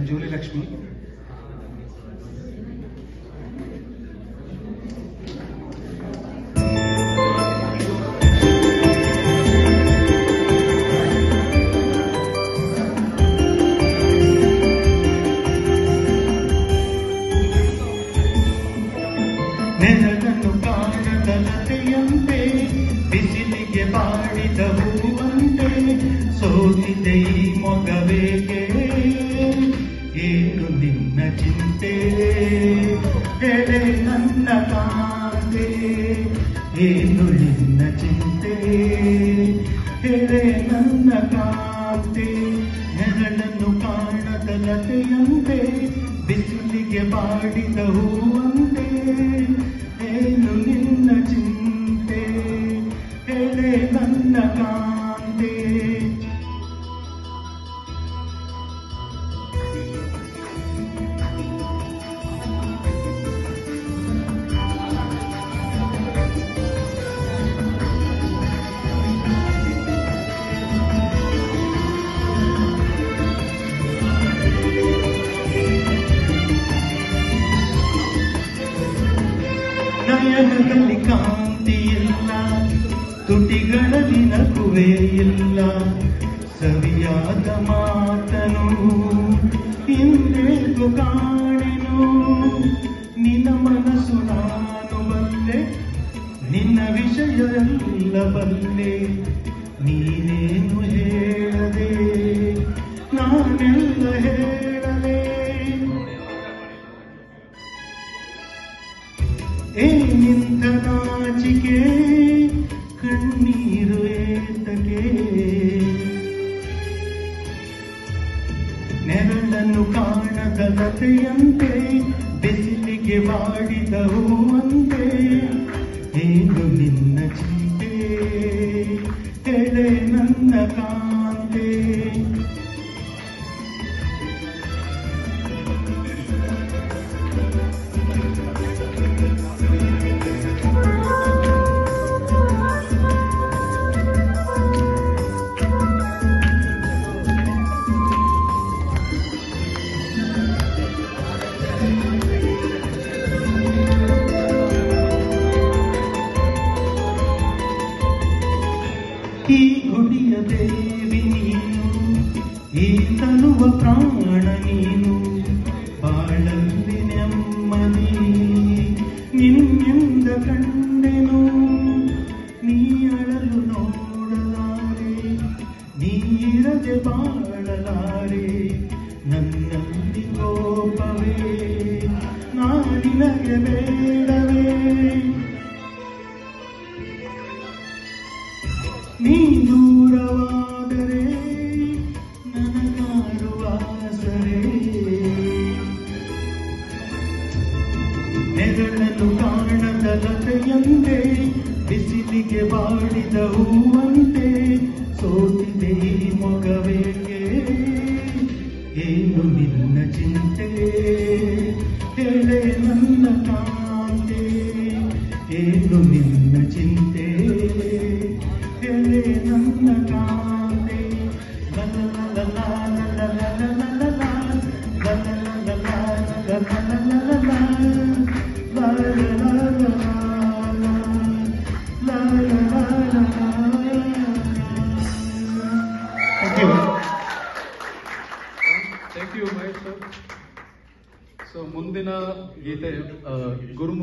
ಜೋಲಿ ಲಕ್ಷ್ಮಿ. ನೆನದನ್ನು ಕಾಣದ ಲತೆಯಂತೆ ಬಿಸಿಲಿಗೆ ಬಾಡಿದ ಹೂವಂತೆ ಸೋತಿದೆ ಈ ಮೊಗವೇಗೆ ಏನು ನಿನ್ನ ಚಿಂತೆ ಎಳೆ ನನ್ನ ಕಾಂತೆ ಏನು ನಿನ್ನ ಚಿಂತೆ ಎಳೆ ನನ್ನ ಕಾಂತೆ ನೆರಳನ್ನು ಕಾಣದ ಲತೆಯಂತೆ ಬಿಸಿಲಿಗೆ ಬಾಡಿದ ಹೂವಂತೆ ಏನು ನಿನ್ನ ಚಿಂತೆ ಎಳೆ ನನ್ನ ಕಾಂತೆ. ನಯನದಲ್ಲಿ ಕಾಂತಿ ಇಲ್ಲ, ತುಟಿಗಳಲ್ಲಿ ನಗುವೆ ಇಲ್ಲ, ಸವಿಯಾದ ಮಾತನು ಹಿಂದೇಕು ಕಾಣೆನು. ನಿನ್ನ ಮನಸ್ಸು ನಾನು ಬಲ್ಲೆ, ನಿನ್ನ ವಿಷಯ ಎಲ್ಲ ಬಲ್ಲೆ, ನೀನೇನು ಹೇಳದೆ ನಾನೆಲ್ಲ ಹೇಳಲೆ. ಏನಿಂತ ನಾಚಿಕೆ ಕಣ್ಣೀರು ಏತಕೆ, ನೆರಳನ್ನು ಕಾಣದ ಲತೆಯಂತೆ ಬಿಸಿಲಿಗೆ ಬಾಡಿದ ಹೂವಂತೆ ಏನು ನಿನ್ನ ಚಿಂತೆ ಎಳೆ ನನ್ನ ಕಾಂತೆ. ಈ ಗುಡಿಯ ದೇವಿ ನೀನು, ಈ ತನುವ ಪ್ರಾಣ ನೀನು, ಬಾಳಲ್ಲಿ ನೆಮ್ಮದಿ ನಿನ್ನಿಂದ ಕಂಡೆನು. ನೀ ಅಳಲು ನೋಡಲಾರೆ, ನೀರದೆ ಬಾಳಲಾರೆ, ನನ್ನಲ್ಲಿ ಕೋಪವೇ ನಾನಿನಗೆ ಬೇಡವೇ. ನೀ ದೂರವಾದರೆ ನನಗಾರುವ ಆಸರೆ, ನೆರಳನ್ನು ಕಾಣದ ಲತೆಯಂತೆ ಬಿಸಿಲಿಗೆ ಬಾಡಿದ ಹೂವಂತೆ ಸೋತಿದೆ ಈ ಮೊಗವೇಗೆ ಏನು ನಿನ್ನ ಚಿಂತೆ ಎಳೆ ನನ್ನ ಕಾಂತೆ ಏನು ನಿನ್ನ ಚಿಂತೆ ಎಳೆ ನನ್ನ ಕಾಂತೆ. Thank you Mahesh sir. So ಮುಂದಿನ ಗೀತೆ ಗುರುಮೂರ್ತಿ